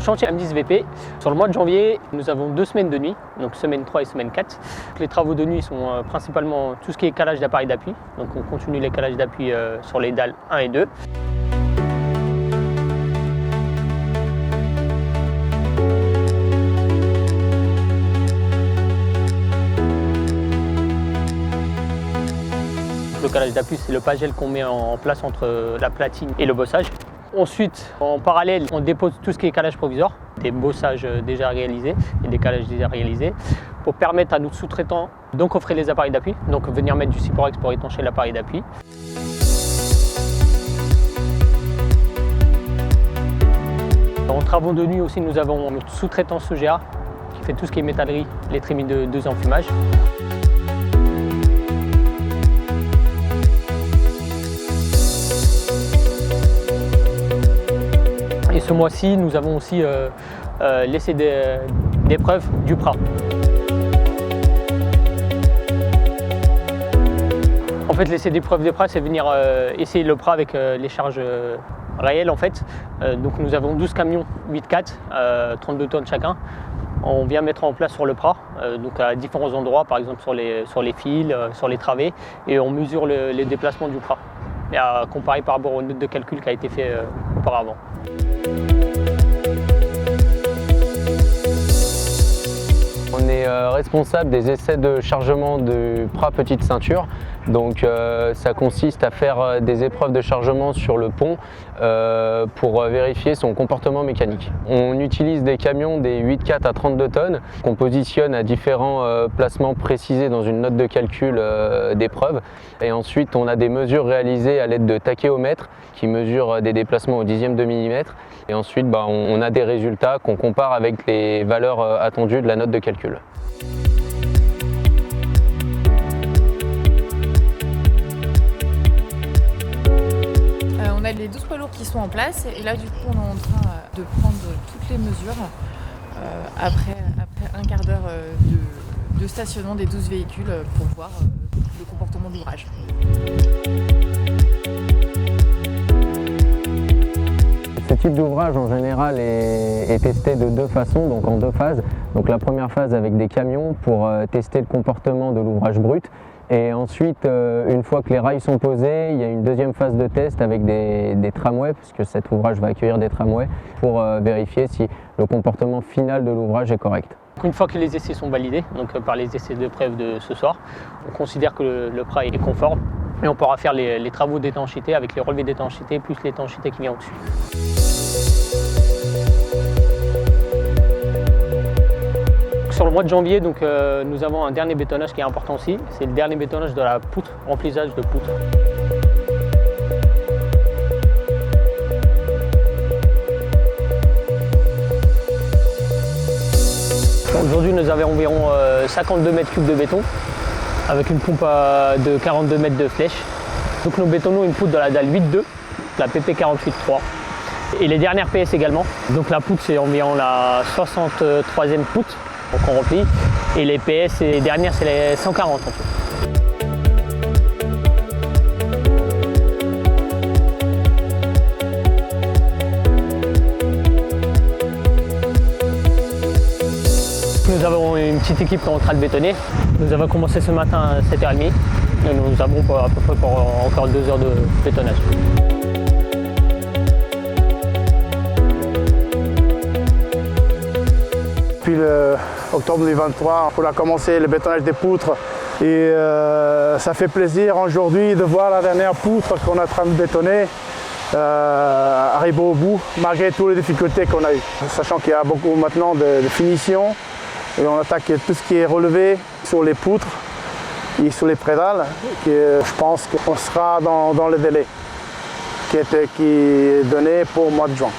le chantier M10 VP, sur le mois de janvier, nous avons 2 semaines de nuit, donc semaine 3 et semaine 4. Les travaux de nuit sont principalement tout ce qui est calage d'appareils d'appui. Donc on continue les calages d'appui sur les dalles 1 et 2. Le calage d'appui, c'est le pagel qu'on met en place entre la platine et le bossage. Ensuite, en parallèle, on dépose tout ce qui est calage provisoire, des bossages déjà réalisés et des calages déjà réalisés, pour permettre à nos sous-traitants d'encoffrer les appareils d'appui, donc venir mettre du Cyprorex pour étancher l'appareil d'appui. En travaux de nuit aussi, nous avons notre sous-traitant Sogea qui fait tout ce qui est métallerie, les trémies de désenfumage. Et ce mois-ci, nous avons aussi l'essai d'épreuve du PRA. En fait, l'essai d'épreuve du PRA, c'est venir essayer le PRA avec les charges réelles. En fait. Donc nous avons 12 camions 8x4, 32 tonnes chacun. On vient mettre en place sur le PRA, donc à différents endroits, par exemple sur les fils, sur les travées, et on mesure les déplacements du PRA. Et à comparer par rapport aux notes de calcul qui a été fait auparavant. On est responsable des essais de chargement de PRA petite ceinture. Donc ça consiste à faire des épreuves de chargement sur le pont pour vérifier son comportement mécanique. On utilise des camions des 8x4 à 32 tonnes qu'on positionne à différents placements précisés dans une note de calcul d'épreuve. Et ensuite on a des mesures réalisées à l'aide de tachéomètres qui mesurent des déplacements au dixième de millimètre. Et ensuite on a des résultats qu'on compare avec les valeurs attendues de la note de calcul. On a les 12 poids lourds qui sont en place et là du coup on est en train de prendre toutes les mesures après un quart d'heure de stationnement des 12 véhicules pour voir le comportement de l'ouvrage. Ce type d'ouvrage en général est testé de deux façons, donc en deux phases. Donc la première phase avec des camions pour tester le comportement de l'ouvrage brut. Et ensuite, une fois que les rails sont posés, il y a une deuxième phase de test avec des tramways, puisque cet ouvrage va accueillir des tramways, pour vérifier si le comportement final de l'ouvrage est correct. Une fois que les essais sont validés, donc par les essais de preuve de ce soir, on considère que le PRA est conforme et on pourra faire les travaux d'étanchéité avec les relevés d'étanchéité plus l'étanchéité qui vient au-dessus. Sur le mois de janvier, donc, nous avons un dernier bétonnage qui est important aussi. C'est le dernier bétonnage de la poutre, remplissage de poutre. Aujourd'hui, nous avons environ 52 mètres cubes de béton avec une pompe de 42 mètres de flèche. Donc nous bétonnons une poutre de la dalle 8.2, la PP48.3. Et les dernières PS également. Donc la poutre, c'est environ la 63e poutre qu'on remplit. Et les PS, les dernières, c'est les 140 en fait. Nous avons une petite équipe qui est en train de bétonner. Nous avons commencé ce matin à 7h30 et nous avons à peu près pour encore 2 heures de bétonnage. Depuis octobre 2023, on a commencé le bétonnage des poutres et ça fait plaisir aujourd'hui de voir la dernière poutre qu'on est en train de bétonner arriver au bout, malgré toutes les difficultés qu'on a eues. Sachant qu'il y a beaucoup maintenant de finition, et on attaque tout ce qui est relevé sur les poutres et sur les prédales. Je pense qu'on sera dans le délai qui est donné pour le mois de juin.